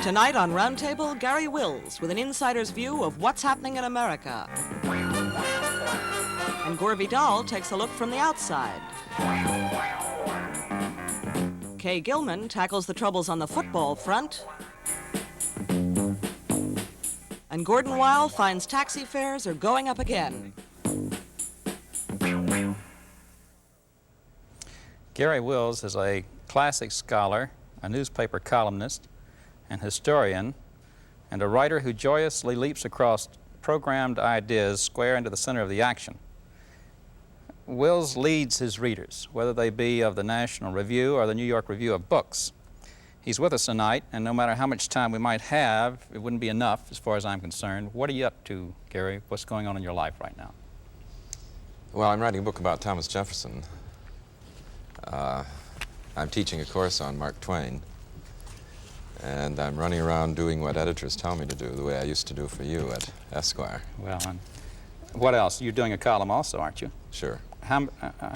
Tonight on Roundtable, Garry Wills with an insider's view of what's happening in America. And Gore Vidal takes a look from the outside. Gilman tackles the troubles on the football front. And Weil finds taxi fares are going up again. Garry Wills is a classic scholar, a newspaper columnist, an historian, and a writer who joyously leaps across programmed ideas square into the center of the action. Wills leads his readers, whether they be of the National Review or the New York Review of Books. He's with us tonight, and no matter how much time we might have, it wouldn't be enough as far as I'm concerned. What are you up to, Garry? What's going on in your life right now? Well, I'm writing a book about Thomas Jefferson. I'm teaching a course on Mark Twain, and I'm running around doing what editors tell me to do, the way I used to do for you at Esquire. Well, and what else? You're doing a column also, aren't you? Sure. How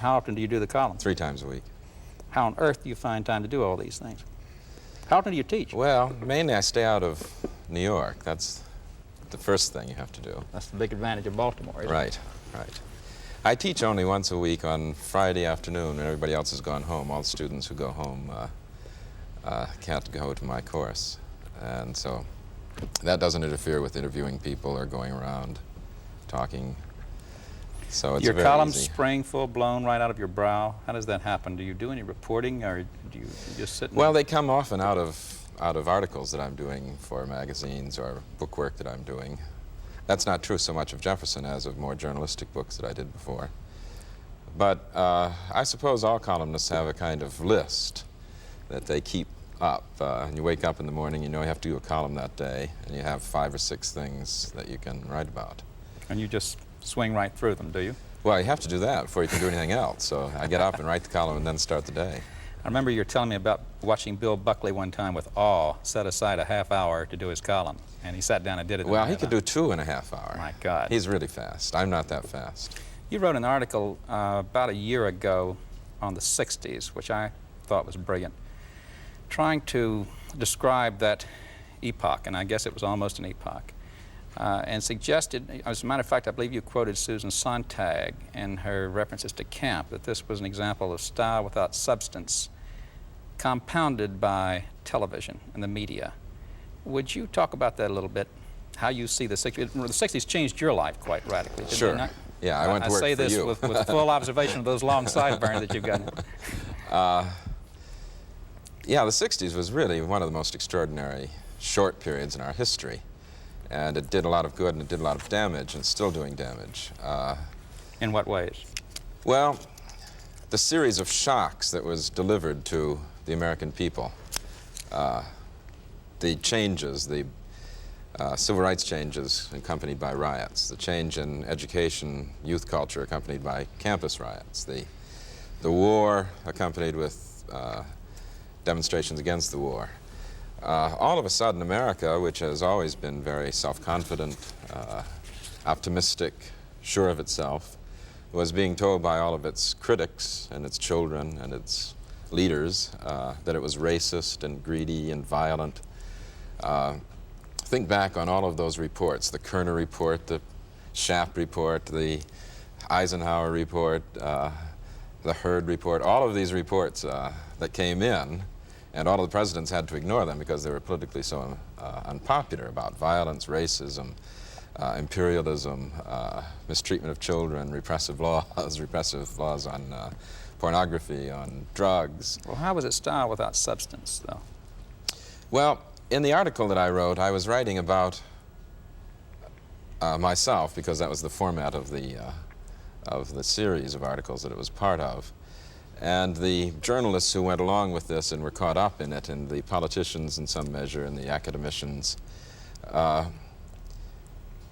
often do you do the column? 3 times a week. How on earth do you find time to do all these things? How often do you teach? Well, mainly I stay out of New York. That's the first thing you have to do. That's the big advantage of Baltimore, isn't it? Right, right. I teach only once a week on Friday afternoon when everybody else has gone home. All the students who go home can't go to my course. And so that doesn't interfere with interviewing people or going around talking. So it's your very columns easy. spring full-blown right out of your brow. How does that happen? Do you do any reporting, or do you just sit? Well, they come often out of articles that I'm doing for magazines or book work that I'm doing. That's not true so much of Jefferson as of more journalistic books that I did before. But I suppose all columnists have a kind of list that they keep up. And you wake up in the morning, you know you have to do a column that day, and you have 5 or 6 things that you can write about. And you just swing right through them, do you? Well, you have to do that before you can do anything else. So I get up and write the column and then start the day. I remember you were telling me about watching Bill Buckley one time with awe set aside a half hour to do his column, and he sat down and did it. Well, he could do 2.5 hours. My God. He's really fast. I'm not that fast. You wrote an article about a year ago on the 60s, which I thought was brilliant, trying to describe that epoch, and I guess it was almost an epoch, and suggested, as a matter of fact, I believe you quoted Susan Sontag in her references to Camp, that this was an example of style without substance, compounded by television and the media. Would you talk about that a little bit? How you see the 60s? The 60s changed your life quite radically, didn't Sure. they not? Yeah, I went to work for you. I say this with full observation of those long sideburns that you've got. Yeah, the 60s was really one of the most extraordinary short periods in our history. And it did a lot of good and it did a lot of damage, and it's still doing damage. In what ways? Well, the series of shocks that was delivered to the American people, the changes, the civil rights changes accompanied by riots, the change in education, youth culture accompanied by campus riots, the war accompanied with demonstrations against the war. All of a sudden, America, which has always been very self-confident, optimistic, sure of itself, was being told by all of its critics and its children and its leaders that it was racist and greedy and violent. Think back on all of those reports, the Kerner report, the Schaap report, the Eisenhower report, the Hurd report, all of these reports that came in, and all of the presidents had to ignore them because they were politically so unpopular, about violence, racism, imperialism, mistreatment of children, repressive laws on pornography, on drugs. Well, how was it style without substance, though? Well, in the article that I wrote, I was writing about myself, because that was the format of the series of articles that it was part of. And the journalists who went along with this and were caught up in it, and the politicians in some measure, and the academicians,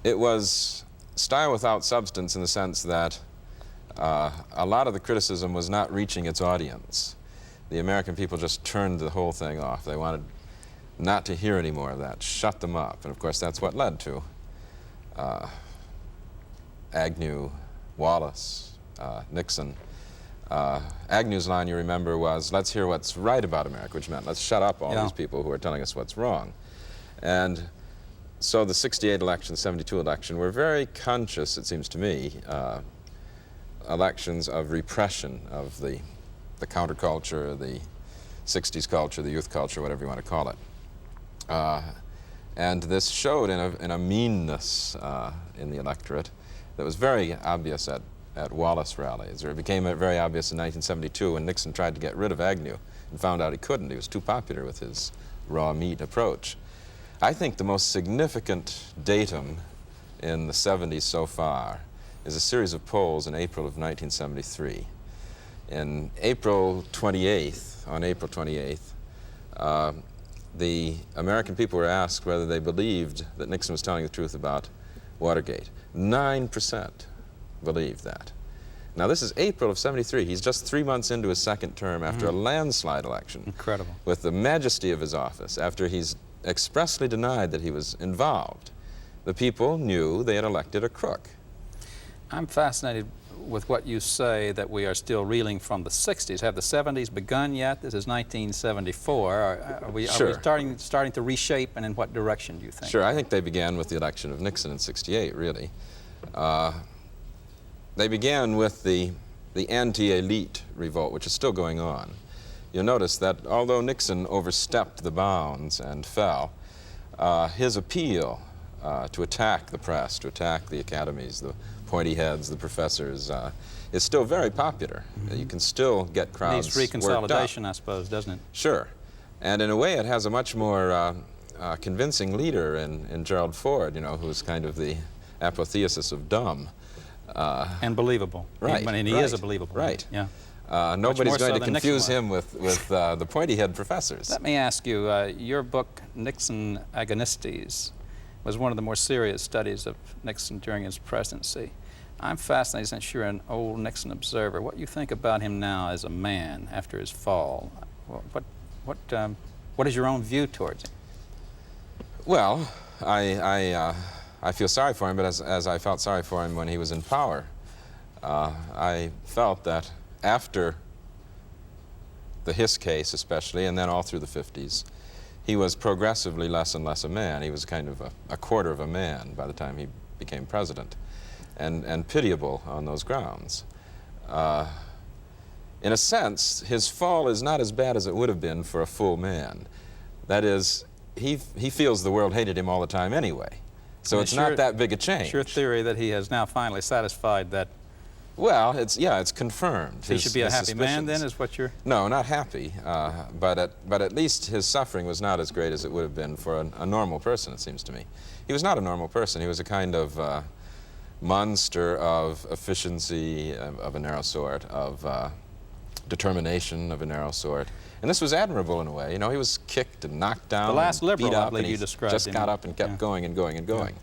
it was style without substance in the sense that a lot of the criticism was not reaching its audience. The American people just turned the whole thing off. They wanted not to hear any more of that, shut them up. And of course that's what led to Agnew, Wallace, Nixon. Agnew's line, you remember, was, let's hear what's right about America, which meant let's shut up all these people who are telling us what's wrong. And so the 68 election, 72 election were very conscious, it seems to me, elections of repression of the counterculture, the 60s culture, the youth culture, whatever you want to call it. And this showed in a meanness in the electorate that was very obvious at Wallace rallies, or it became very obvious in 1972 when Nixon tried to get rid of Agnew and found out he couldn't. He was too popular with his raw meat approach. I think the most significant datum in the 70s so far is a series of polls in April of 1973. On April 28th, the American people were asked whether they believed that Nixon was telling the truth about Watergate. 9% believed that. Now, this is April of 73. He's just 3 months into his second term after a landslide election. Incredible. With the majesty of his office, after he's expressly denied that he was involved. The people knew they had elected a crook. I'm fascinated with what you say that we are still reeling from the 60s. Have the 70s begun yet? This is 1974. Are we starting to reshape, and in what direction do you think? Sure, I think they began with the election of Nixon in 68, really. They began with the anti-elite revolt, which is still going on. You'll notice that although Nixon overstepped the bounds and fell, his appeal to attack the press, to attack the academies, the pointy heads, the professors, is still very popular. You can still get crowds Needs reconsolidation, worked up. I suppose, doesn't it? Sure. And in a way, it has a much more convincing leader in Gerald Ford, you know, who's kind of the apotheosis of dumb. And believable. Right. And he is a believable man. Right. Yeah. Nobody's going to confuse Nixon him with the pointy-head professors. Let me ask you, your book, Nixon Agonistes, was one of the more serious studies of Nixon during his presidency. I'm fascinated, since you're an old Nixon observer, what you think about him now as a man after his fall. What is your own view towards him? Well, I feel sorry for him, but as I felt sorry for him when he was in power, I felt that after the Hiss case especially, and then all through the 50s, he was progressively less and less a man. He was kind of a quarter of a man by the time he became president, and pitiable on those grounds. In a sense, his fall is not as bad as it would have been for a full man. That is, he feels the world hated him all the time anyway. So it's not that big a change. It's your theory that he has now finally satisfied that. Well, it's confirmed. He should be a happy man then, is what you're... No, not happy, but at least his suffering was not as great as it would have been for a normal person, it seems to me. He was not a normal person. He was a kind of monster of efficiency of a narrow sort, of determination of a narrow sort. And this was admirable in a way. You know, he was kicked and knocked down, the last liberal, beat up, I believe and you described just him. got up and kept going and going and going. Yeah.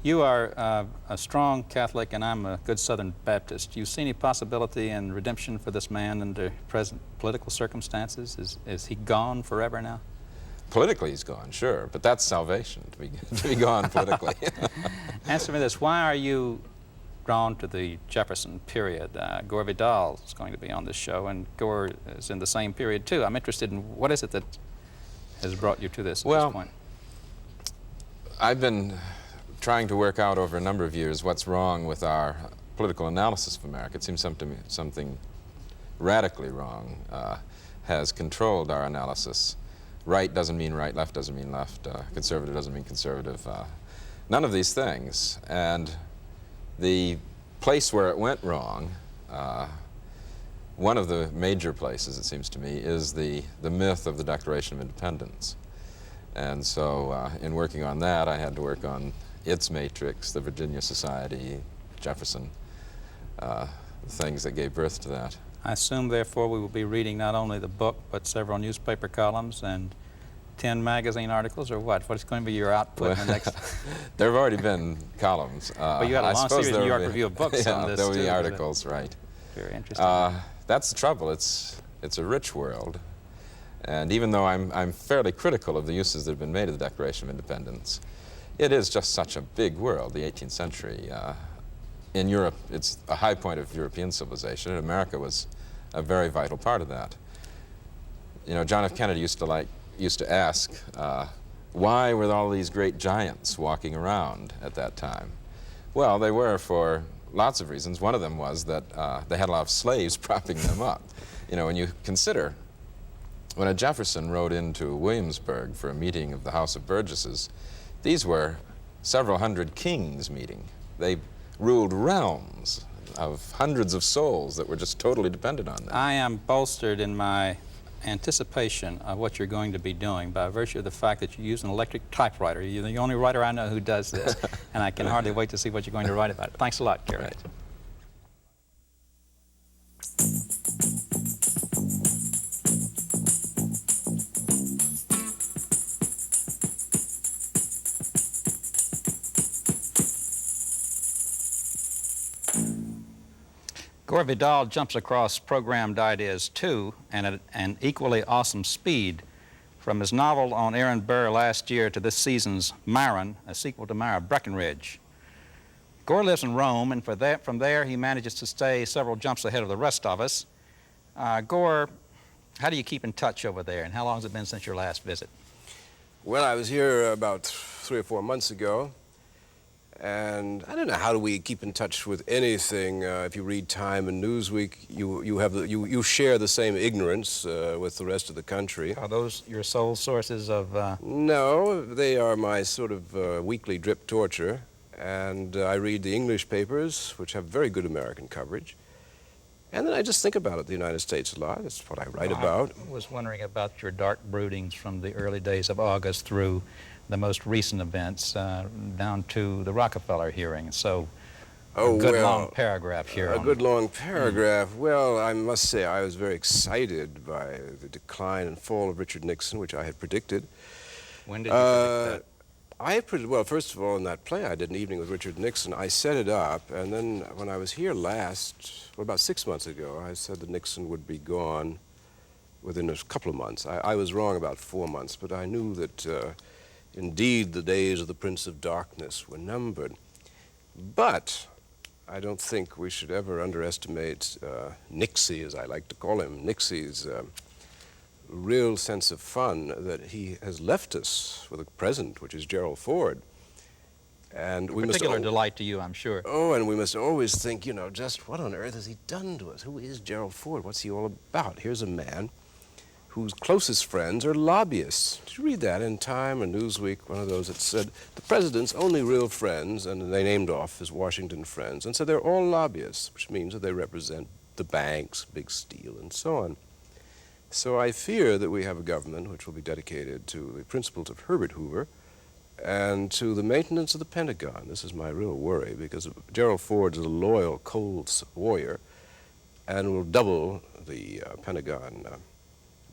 You are a strong Catholic, and I'm a good Southern Baptist. Do you see any possibility in redemption for this man under present political circumstances? Is he gone forever now? Politically, he's gone, sure, but that's salvation, to be gone politically. Answer me this. Why are you drawn to the Jefferson period? Gore Vidal is going to be on this show, and Gore is in the same period, too. I'm interested in what is it that has brought you to this at this point? I've been trying to work out over a number of years what's wrong with our political analysis of America. It seems something radically wrong has controlled our analysis. Right doesn't mean right, left doesn't mean left, conservative doesn't mean conservative. None of these things. And the place where it went wrong, one of the major places, it seems to me, is the myth of the Declaration of Independence. And so in working on that, I had to work on its matrix, the Virginia Society, Jefferson, the things that gave birth to that. I assume, therefore, we will be reading not only the book, but several newspaper columns and 10 magazine articles, or what? What's going to be your output in the next... There have already been columns. Well, you had a long series in New York Review of Books on this, there will too, be articles, right. Very interesting. That's the trouble. It's a rich world. And even though I'm fairly critical of the uses that have been made of the Declaration of Independence, it is just such a big world, the 18th century. In Europe, it's a high point of European civilization, and America was a very vital part of that. You know, John F. Kennedy used to ask Why were all these great giants walking around at that time? Well, they were for lots of reasons. One of them was that they had a lot of slaves propping them up. You know, when you consider, when a Jefferson rode into Williamsburg for a meeting of the House of Burgesses, these were several hundred kings meeting. They ruled realms of hundreds of souls that were just totally dependent on them. I am bolstered in my anticipation of what you're going to be doing by virtue of the fact that you use an electric typewriter. You're the only writer I know who does this, and I can hardly wait to see what you're going to write about it. Thanks a lot, Garry. Right. Gore Vidal jumps across programmed ideas too, and at an equally awesome speed, from his novel on Aaron Burr last year to this season's Myron, a sequel to Myra Breckenridge. Gore lives in Rome, and from there he manages to stay several jumps ahead of the rest of us. Gore, how do you keep in touch over there, and how long has it been since your last visit? Well, I was here about 3 or 4 months ago, and I don't know, how do we keep in touch with anything? If you read Time and Newsweek, you share the same ignorance with the rest of the country. Are those your sole sources of... No, they are my sort of weekly drip torture, and I read the English papers, which have very good American coverage. And then I just think about the United States a lot. It's what I write about. I was wondering about your dark broodings from the early days of August through the most recent events, down to the Rockefeller hearing. So, a good long paragraph here. A good long paragraph. Well, I must say I was very excited by the decline and fall of Richard Nixon, which I had predicted. When did you predict that? Well, first of all, in that play I did, An Evening with Richard Nixon, I set it up, and then when I was here last, well, about 6 months ago, I said that Nixon would be gone within a couple of months. I was wrong about 4 months, but I knew that indeed the days of the Prince of Darkness were numbered. But I don't think we should ever underestimate Nixie, as I like to call him, Nixie's real sense of fun that he has left us with a present, which is Gerald Ford. And we particular delight to you, I'm sure. Oh, and we must always think, you know, just what on earth has he done to us? Who is Gerald Ford? What's he all about? Here's a man whose closest friends are lobbyists. Did you read that in Time or Newsweek, one of those that said the president's only real friends, and they named off his Washington friends, and said they're all lobbyists, which means that they represent the banks, Big Steel, and so on. So I fear that we have a government which will be dedicated to the principles of Herbert Hoover and to the maintenance of the Pentagon. This is my real worry, because Gerald Ford is a loyal, cold warrior and will double the Pentagon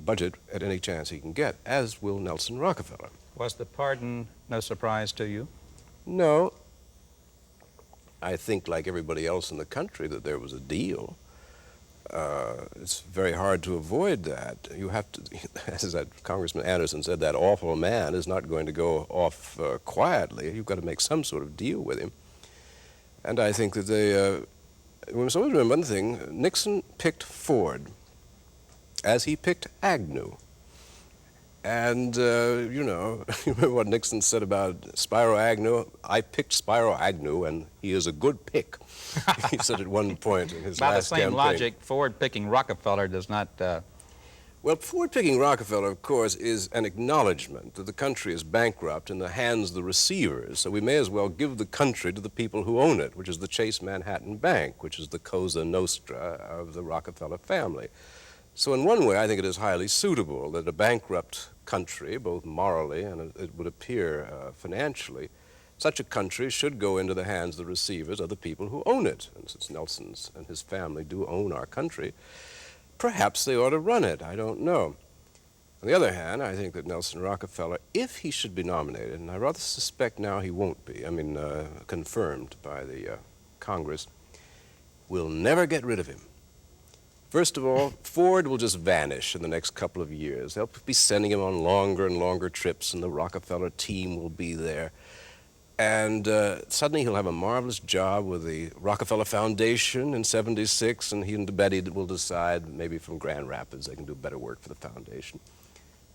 budget at any chance he can get, as will Nelson Rockefeller. Was the pardon no surprise to you? No. I think, like everybody else in the country, that there was a deal. It's very hard to avoid that. You have to, as that Congressman Anderson said, that awful man is not going to go off quietly. You've got to make some sort of deal with him. And I think that we must always remember one thing. Nixon picked Ford as he picked Agnew. And, you know, you remember what Nixon said about Spiro Agnew? I picked Spiro Agnew, and he is a good pick. He said at one point in his last campaign. By the same logic, Ford picking Rockefeller does not... Well, Ford picking Rockefeller, of course, is an acknowledgement that the country is bankrupt in the hands of the receivers, so we may as well give the country to the people who own it, which is the Chase Manhattan Bank, which is the Cosa Nostra of the Rockefeller family. So in one way, I think it is highly suitable that a bankrupt country, both morally and it would appear financially, such a country should go into the hands of the receivers of the people who own it. And since Nelson's and his family do own our country, perhaps they ought to run it. I don't know. On the other hand, I think that Nelson Rockefeller, if he should be nominated, and I rather suspect now he won't be, confirmed by the Congress, will never get rid of him. First of all, Ford will just vanish in the next couple of years. They'll be sending him on longer and longer trips, and the Rockefeller team will be there. And suddenly he'll have a marvelous job with the Rockefeller Foundation in '76, and he and Betty will decide, maybe from Grand Rapids, they can do better work for the foundation.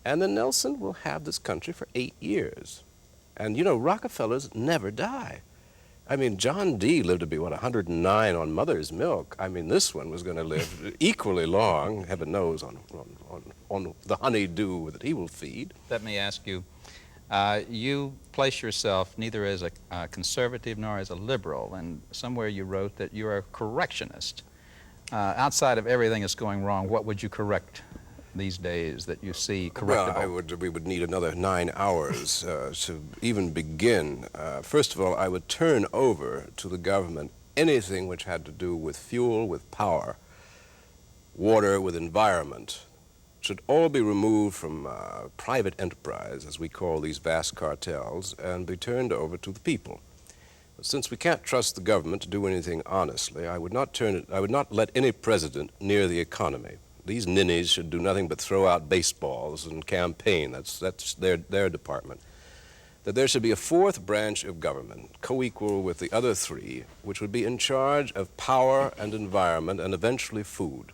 And then Nelson will have this country for 8 years. And, you know, Rockefellers never die. I mean, John D. lived to be, what, 109 on mother's milk. I mean, this one was going to live equally long, heaven knows, on the honeydew that he will feed. Let me ask you, you place yourself neither as a conservative nor as a liberal, and somewhere you wrote that you're a correctionist. Outside of everything that's going wrong, what would you correct these days that you see correctable? Well, we would need another 9 hours to even begin. First of all, I would turn over to the government anything which had to do with fuel, with power, water, with environment. Should all be removed from private enterprise, as we call these vast cartels, and be turned over to the people. But since we can't trust the government to do anything honestly, I would not let any president near the economy. These ninnies should do nothing but throw out baseballs and campaign. That's their department. That there should be a fourth branch of government, co-equal with the other three, which would be in charge of power and environment and eventually food.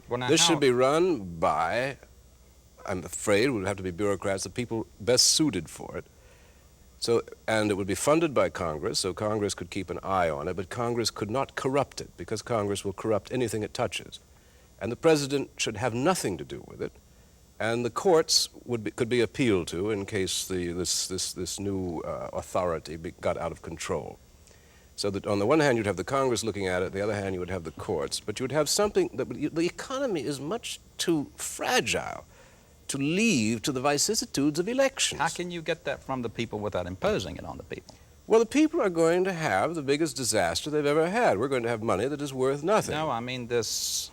Well, now, this should be run by, I'm afraid, would have to be bureaucrats, the people best suited for it. And it would be funded by Congress, so Congress could keep an eye on it, but Congress could not corrupt it, because Congress will corrupt anything it touches. And the president should have nothing to do with it, and the courts could be appealed to in case this new authority got out of control. So that on the one hand you'd have the Congress looking at it, the other hand you would have the courts, but you would have something that the economy is much too fragile to leave to the vicissitudes of elections. How can you get that from the people without imposing it on the people? Well, the people are going to have the biggest disaster they've ever had. We're going to have money that is worth nothing. No, I mean this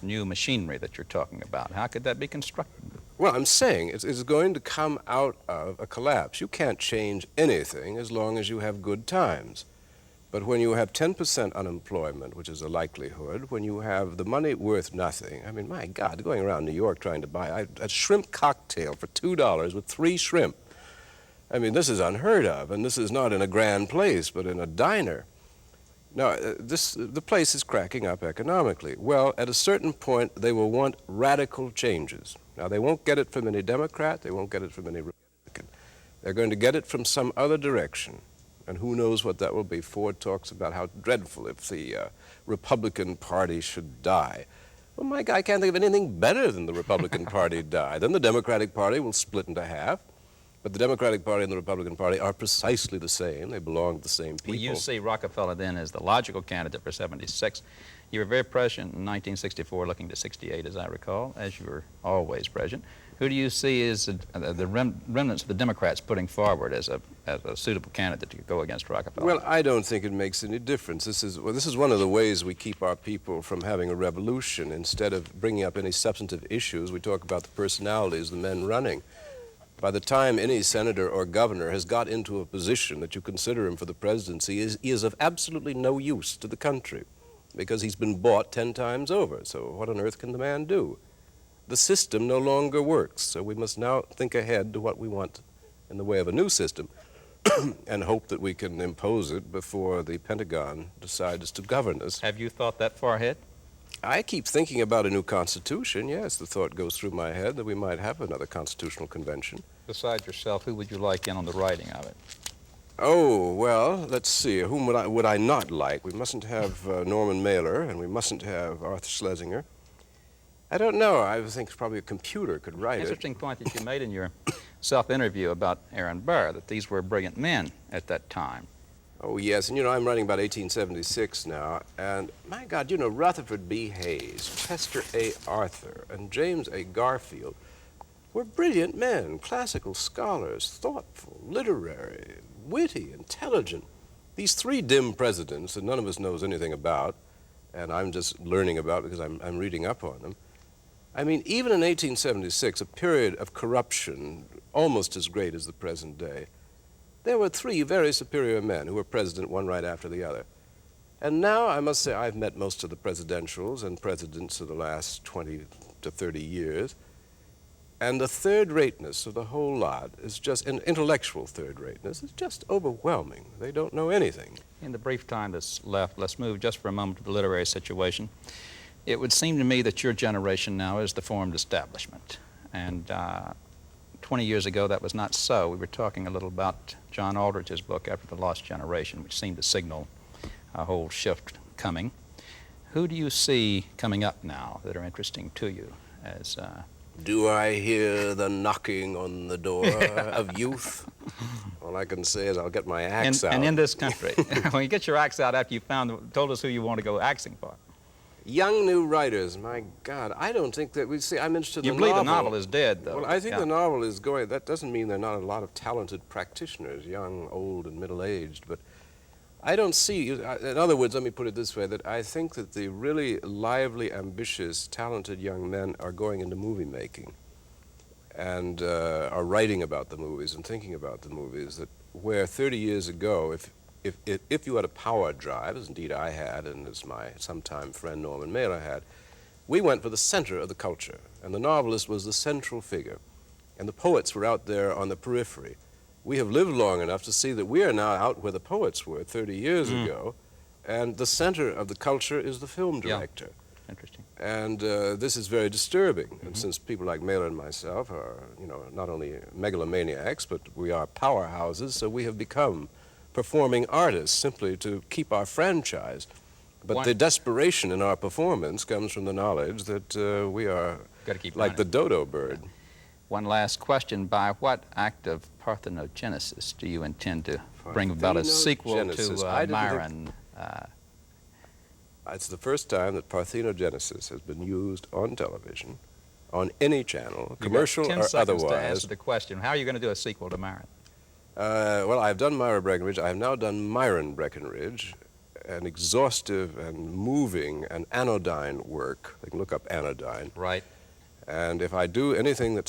new machinery that you're talking about. How could that be constructed? Well, I'm saying it's going to come out of a collapse. You can't change anything as long as you have good times. But when you have 10% unemployment, which is a likelihood, when you have the money worth nothing, I mean, my God, going around New York trying to buy a shrimp cocktail for $2 with 3 shrimp. I mean, this is unheard of, and this is not in a grand place, but in a diner. Now, the place is cracking up economically. Well, at a certain point, they will want radical changes. Now, they won't get it from any Democrat, they won't get it from any Republican. They're going to get it from some other direction. And who knows what that will be. Ford talks about how dreadful if the Republican Party should die. Well, Mike, I can't think of anything better than the Republican Party die. Then the Democratic Party will split into half. But the Democratic Party and the Republican Party are precisely the same. They belong to the same people. Well, you see Rockefeller then as the logical candidate for 76. You were very prescient in 1964, looking to 68, as I recall, as you were always prescient. Who do you see as the remnants of the Democrats putting forward as a suitable candidate to go against Rockefeller? Well, I don't think it makes any difference. This is one of the ways we keep our people from having a revolution. Instead of bringing up any substantive issues, we talk about the personalities of the men running. By the time any senator or governor has got into a position that you consider him for the presidency, he is of absolutely no use to the country because he's been bought 10 times over. So what on earth can the man do? The system no longer works, so we must now think ahead to what we want in the way of a new system and hope that we can impose it before the Pentagon decides to govern us. Have you thought that far ahead? I keep thinking about a new constitution. Yes, the thought goes through my head that we might have another constitutional convention. Besides yourself, who would you like in on the writing of it? Oh, well, let's see. Whom would I not like? We mustn't have Norman Mailer, and we mustn't have Arthur Schlesinger. I don't know. I think probably a computer could write it. Interesting point that you made in your self-interview about Aaron Burr, that these were brilliant men at that time. Oh, yes, and you know, I'm writing about 1876 now, and my God, you know, Rutherford B. Hayes, Chester A. Arthur, and James A. Garfield were brilliant men, classical scholars, thoughtful, literary, witty, intelligent. These 3 dim presidents that none of us knows anything about, and I'm just learning about because I'm reading up on them. I mean, even in 1876, a period of corruption almost as great as the present day, there were 3 very superior men who were president, one right after the other. And now I must say I've met most of the presidentials and presidents of the last 20 to 30 years, and the third-rateness of the whole lot is just, an intellectual third-rateness is just overwhelming. They don't know anything. In the brief time that's left, let's move just for a moment to the literary situation. It would seem to me that your generation now is the formed establishment. And 20 years ago, that was not so. We were talking a little about John Aldrich's book, After the Lost Generation, which seemed to signal a whole shift coming. Who do you see coming up now that are interesting to you as... Do I hear the knocking on the door of youth? All I can say is I'll get my axe out. And in this country, when you get your axe out after you told us who you want to go axing for. Young new writers, my God, I don't think that I'm interested in the novel. You believe the novel is dead, though. Well, I think the novel is going, that doesn't mean there are not a lot of talented practitioners, young, old, and middle-aged, but I don't see, in other words, let me put it this way, that I think that the really lively, ambitious, talented young men are going into movie making and are writing about the movies and thinking about the movies, that where 30 years ago, if you had a power drive, as indeed I had and as my sometime friend Norman Mailer had, we went for the center of the culture, and the novelist was the central figure, and the poets were out there on the periphery. We have lived long enough to see that we are now out where the poets were 30 years ago, and the center of the culture is the film director. Yeah. Interesting. And this is very disturbing. And since people like Mailer and myself are, not only megalomaniacs, but we are powerhouses, so we have become performing artists simply to keep our franchise. But the desperation in our performance comes from the knowledge that we are like the dodo bird. One last question. By what act of parthenogenesis do you intend to bring about a sequel to Myron? It's the first time that parthenogenesis has been used on television, on any channel, commercial or otherwise. 10 seconds to answer the question. How are you going to do a sequel to Myron? Well, I've done Myra Breckenridge. I have now done Myron Breckenridge, an exhaustive and moving and anodyne work. They can look up anodyne. Right. And if I do anything that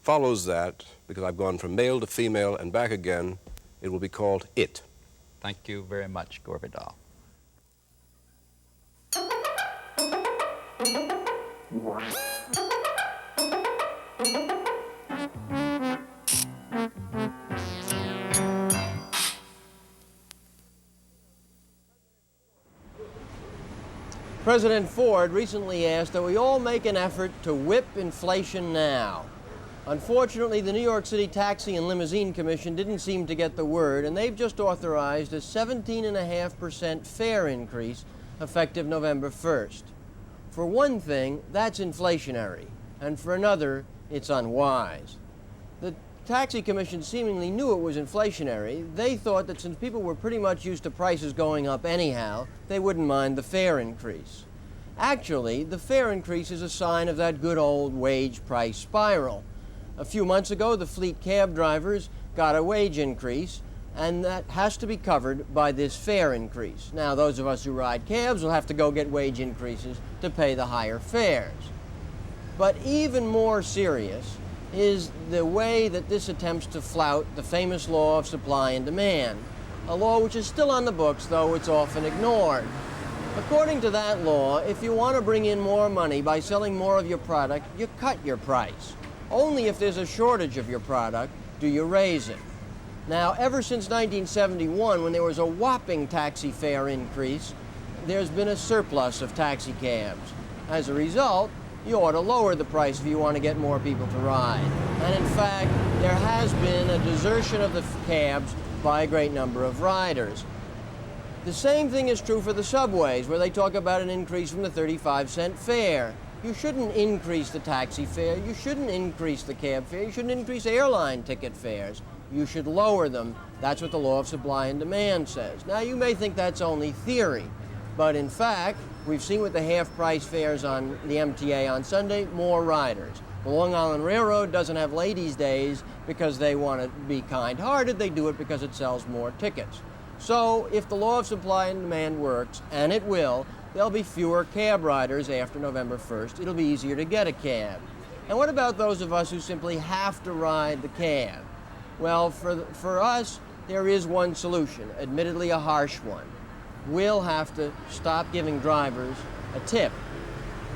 follows that, because I've gone from male to female and back again, it will be called It. Thank you very much, Gore Vidal. President Ford recently asked that we all make an effort to whip inflation now. Unfortunately, the New York City Taxi and Limousine Commission didn't seem to get the word, and they've just authorized a 17.5% fare increase effective November 1st. For one thing, that's inflationary, and for another, it's unwise. The Taxi Commission seemingly knew it was inflationary. They thought that since people were pretty much used to prices going up anyhow, they wouldn't mind the fare increase. Actually, the fare increase is a sign of that good old wage price spiral. A few months ago, the fleet cab drivers got a wage increase, and that has to be covered by this fare increase. Now, those of us who ride cabs will have to go get wage increases to pay the higher fares. But even more serious is the way that this attempts to flout the famous law of supply and demand, a law which is still on the books, though it's often ignored. According to that law, if you want to bring in more money by selling more of your product, you cut your price. Only if there's a shortage of your product do you raise it. Now, ever since 1971, when there was a whopping taxi fare increase, there's been a surplus of taxi cabs. As a result, you ought to lower the price if you want to get more people to ride. And in fact, there has been a desertion of the cabs by a great number of riders. The same thing is true for the subways, where they talk about an increase from the 35-cent fare. You shouldn't increase the taxi fare, you shouldn't increase the cab fare, you shouldn't increase airline ticket fares. You should lower them. That's what the law of supply and demand says. Now, you may think that's only theory, but in fact, we've seen with the half-price fares on the MTA on Sunday, more riders. The Long Island Railroad doesn't have ladies' days because they want to be kind-hearted. They do it because it sells more tickets. So if the law of supply and demand works, and it will, there'll be fewer cab riders after November 1st. It'll be easier to get a cab. And what about those of us who simply have to ride the cab? Well, for us, there is one solution, admittedly a harsh one. We'll have to stop giving drivers a tip.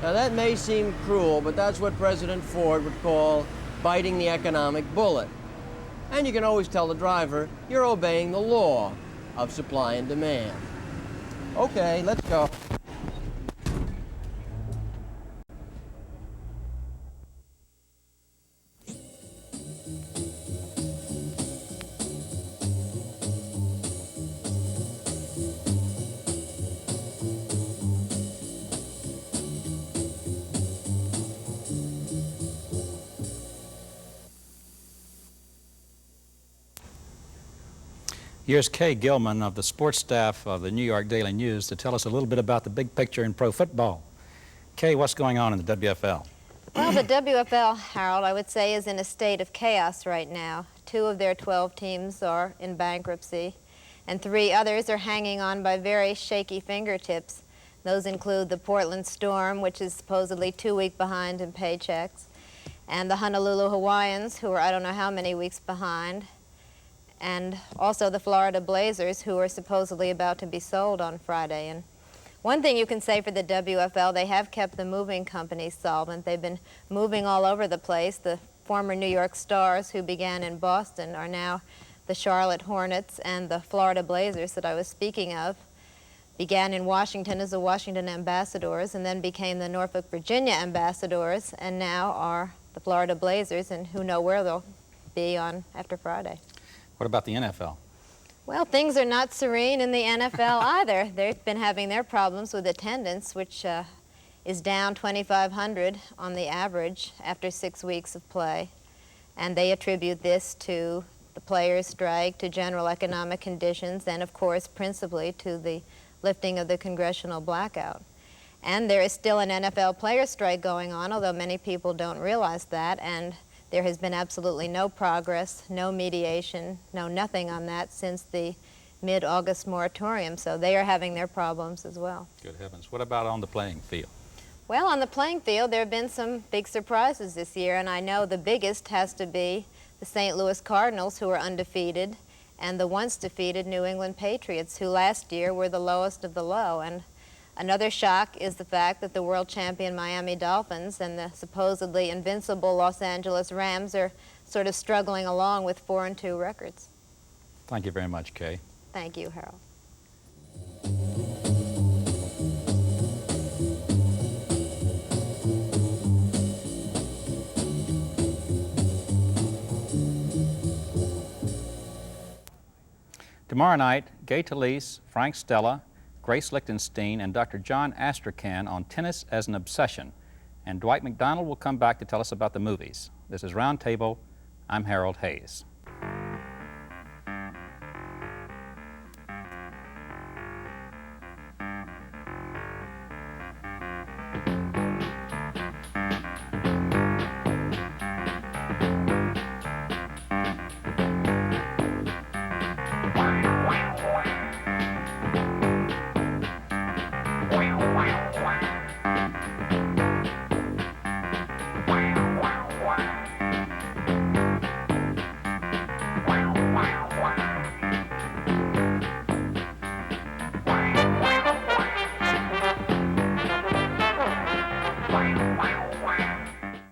Now, that may seem cruel, but that's what President Ford would call biting the economic bullet. And you can always tell the driver you're obeying the law of supply and demand. Okay, let's go. Here's Kay Gilman of the sports staff of the New York Daily News to tell us a little bit about the big picture in pro football. Kay, what's going on in the WFL? Well, the WFL, Harold, I would say is in a state of chaos right now. 2 of their 12 teams are in bankruptcy, and 3 others are hanging on by very shaky fingertips. Those include the Portland Storm, which is supposedly 2 weeks behind in paychecks, and the Honolulu Hawaiians, who are I don't know how many weeks behind, and also the Florida Blazers, who are supposedly about to be sold on Friday. And one thing you can say for the WFL, they have kept the moving companies solvent. They've been moving all over the place. The former New York Stars, who began in Boston, are now the Charlotte Hornets, and the Florida Blazers that I was speaking of began in Washington as the Washington Ambassadors and then became the Norfolk, Virginia Ambassadors, and now are the Florida Blazers, and who know where they'll be on after Friday. What about the NFL? Well, things are not serene in the NFL either. They've been having their problems with attendance, which is down 2,500 on the average after 6 weeks of play. And they attribute this to the players' strike, to general economic conditions, and of course, principally to the lifting of the congressional blackout. And there is still an NFL player strike going on, although many people don't realize that, and there has been absolutely no progress, no mediation, no nothing on that since the mid-August moratorium, so they are having their problems as well. Good heavens. What about on the playing field? Well, on the playing field, there have been some big surprises this year, and I know the biggest has to be the St. Louis Cardinals, who are undefeated, and the once defeated New England Patriots, who last year were the lowest of the low. And another shock is the fact that the world champion Miami Dolphins and the supposedly invincible Los Angeles Rams are sort of struggling along with 4-2 records. Thank you very much, Kay. Thank you, Harold. Tomorrow night, Gay Talese, Frank Stella, Grace Lichtenstein, and Dr. John Astrakhan on tennis as an obsession. And Dwight McDonald will come back to tell us about the movies. This is Round Table. I'm Harold Hayes.